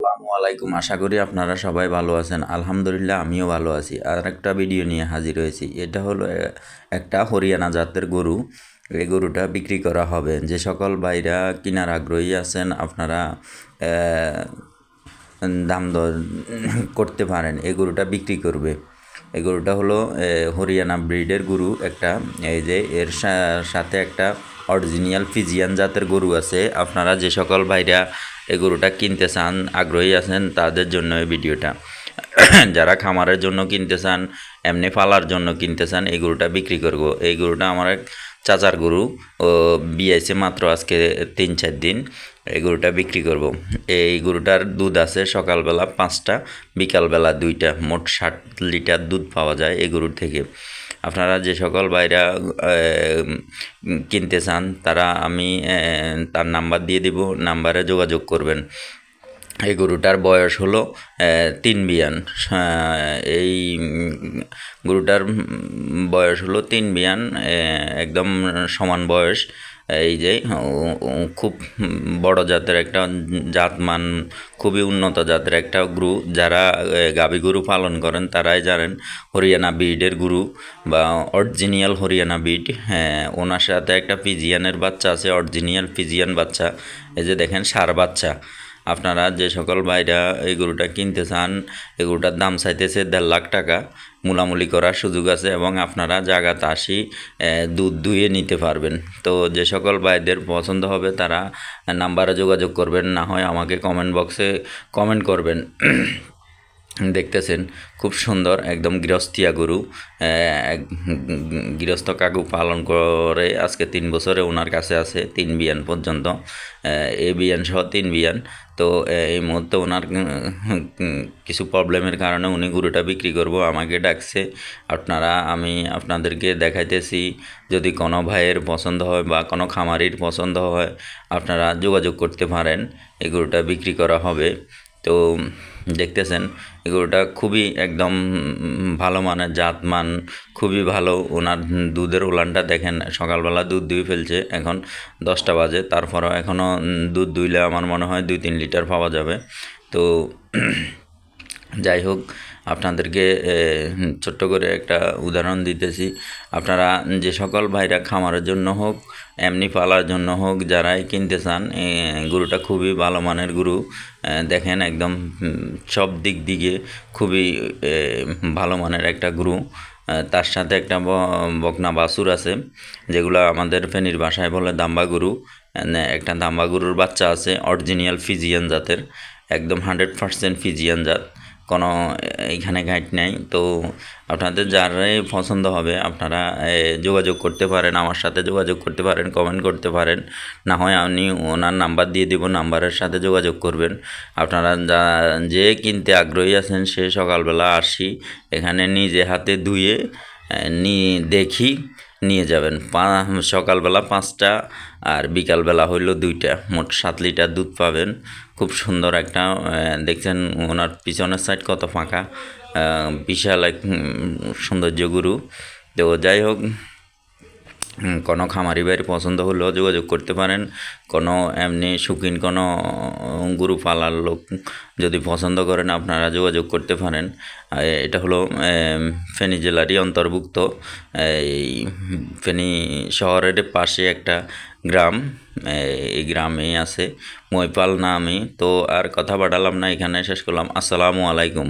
আসসালামু আলাইকুম। আশা করি আপনারা সবাই ভালো আছেন। আলহামদুলিল্লাহ আমিও ভালো আছি। আর একটা ভিডিও নিয়ে হাজির হয়েছি। এটা হলো একটা হরিয়ানা জাতের গরু। এই গরুটা বিক্রি করা হবে। যে সকল ভাইরা কেনার আগ্রহী আছেন আপনারা দাম দর করতে পারেন। এই গরুটা বিক্রি করবে। এই গরুটা হলো হরিয়ানা ব্রিডের গরু একটা। এই যে এর সাথে একটা অরিজিনাল ফিজিয়ান জাতের গরু আছে। আপনারা যে সকল ভাইরা এই গরুটা কিনতে চান, আগ্রহী আছেন, তাদের জন্য এই ভিডিওটা। যারা খামারের জন্য কিনতে চান, এমনি পালার জন্য কিনতে চান, এই গরুটা বিক্রি করব। এই গরুটা আমার এক চাচার গরু, ও বিয়েছে মাত্র আজকে 3-4 দিন। এই গরুটা বিক্রি করব। এই গরুটার দুধ আছে সকালবেলা 5টা, বিকালবেলা 2টা, মোট 60 লিটার দুধ পাওয়া যায় এই গরুর থেকে। আপনারা যে সকল ভাইরা কিনতে চান তারা আমি তার নাম্বার দিয়ে দিব, নাম্বারে যোগাযোগ করবেন। এই গরুটার বয়স হলো 3 বিয়ান। এই গরুটার বয়স হলো 3 বিয়ান, একদম সমান বয়স। এই যে খুব বড় জাতের একটা জাতমান, খুবই উন্নত জাতের একটা গরু। যারা গাভী গরু পালন করেন তারাই জানেন হরিয়ানা ব্রিডের গরু বা অরিজিনাল হরিয়ানা ব্রিড। হ্যাঁ, ওনার সাথে একটা ফিজিয়ানের বাচ্চা আছে, অরিজিনাল ফিজিয়ান বাচ্চা। এই যে দেখেন ষাঁড় বাচ্চা। আপনারা যে সকল ভাইরা এই গরুটা কিনতে চান, এই গরুটার দাম চাইতেছে 1.5 লাখ টাকা। মূলামূলি করার সুযোগ আছে এবং আপনারা জায়গাতে আসি দুধ দুইয়ে নিতে পারবেন। তো যে সকল ভাইদের পছন্দ হবে তারা নাম্বারে যোগাযোগ করবেন, না হয় আমাকে কমেন্ট বক্সে কমেন্ট করবেন। দেখতেছেন খুব সুন্দর একদম গৃহস্থিয়া গরু। গৃহস্থ কাকু পালন করে আজকে 3 বছরে ওনার কাছে আছে 3 বিয়ান পর্যন্ত, এ বিয়ান সহ 3 বিয়ান। তো এই মুহূর্তে ওনার কিছু প্রবলেমের কারণে উনি গরুটা বিক্রি করব আমাকে ডাকছে। আমি আপনাদেরকে দেখাইতেছি। যদি কোনো ভাইয়ের পছন্দ হয় বা কোনো খামারির পছন্দ হয় আপনারা যোগাযোগ করতে পারেন। এই গরুটা বিক্রি করা হবে। তো দেখতেছেন এই গরুটা খুবই একদম ভালো মানের জাতমান, খুবই ভালো। ওনার দুধের উলানটা দেখেন, সকালবেলা দুধ দুই ফেলছে, এখন 10টা বাজে, তারপরেও এখনও দুধ দুইলে আমার মনে হয় 2-3 লিটার পাওয়া যাবে। তো যাই হোক, আপনাদেরকে ছোট্ট করে একটা উদাহরণ দিতেছি। আপনারা যে সকল ভাইরা খামারের জন্য হোক, এমনি পালার জন্য হোক, যারাই কিনতে চান, গরুটা খুবই ভালো মানের গরু। দেখেন একদম সব দিক দিকে খুবই ভালো মানের একটা গরু। তার সাথে একটা বকনা বাছুর আছে, যেগুলো আমাদের ফেনীর ভাষায় বলে দাম্বা গরু। একটা দাম্বা গরুর বাচ্চা আছে অরিজিনাল ফিজিয়ান জাতের, একদম 100% ফিজিয়ান জাত, কোনো এইখানে ঘাট নাই। তো আপনাদের যারাই পছন্দ হবে আপনারা যোগাযোগ করতে পারেন, আমার সাথে যোগাযোগ করতে পারেন, কমেন্ট করতে পারেন, না হয় আমি ওনার নাম্বার দিয়ে দেব, নাম্বারের সাথে যোগাযোগ করবেন। আপনারা যে কিনতে আগ্রহী আছেন সে সকালবেলা আসি, এখানে নিজে হাতে ধুয়ে দেখি নিয়ে যাবেন। সকালবেলা 5টা আর বিকালবেলা হইল 2টা, মোট 7 লিটার দুধ পাবেন। খুব সুন্দর একটা, দেখছেন ওনার পিছনের সাইড কত ফাঁকা, বিশাল এক সৌন্দর্য গরু। তো যাই হোক, কোনো খামারি ভাইয়ের পছন্দ হলেও যোগাযোগ করতে পারেন। কোনো এমনি শৌখিন কোনো গরু পালার লোক যদি পছন্দ করেন আপনারা যোগাযোগ করতে পারেন। এটা হলো ফেনী জেলারই অন্তর্ভুক্ত। এই ফেনী শহরের পাশে একটা গ্রাম, এই গ্রামেই আছে মইপাল নামে। তো আর কথা বাড়ালাম না, এখানে শেষ করলাম। আসসালামু আলাইকুম।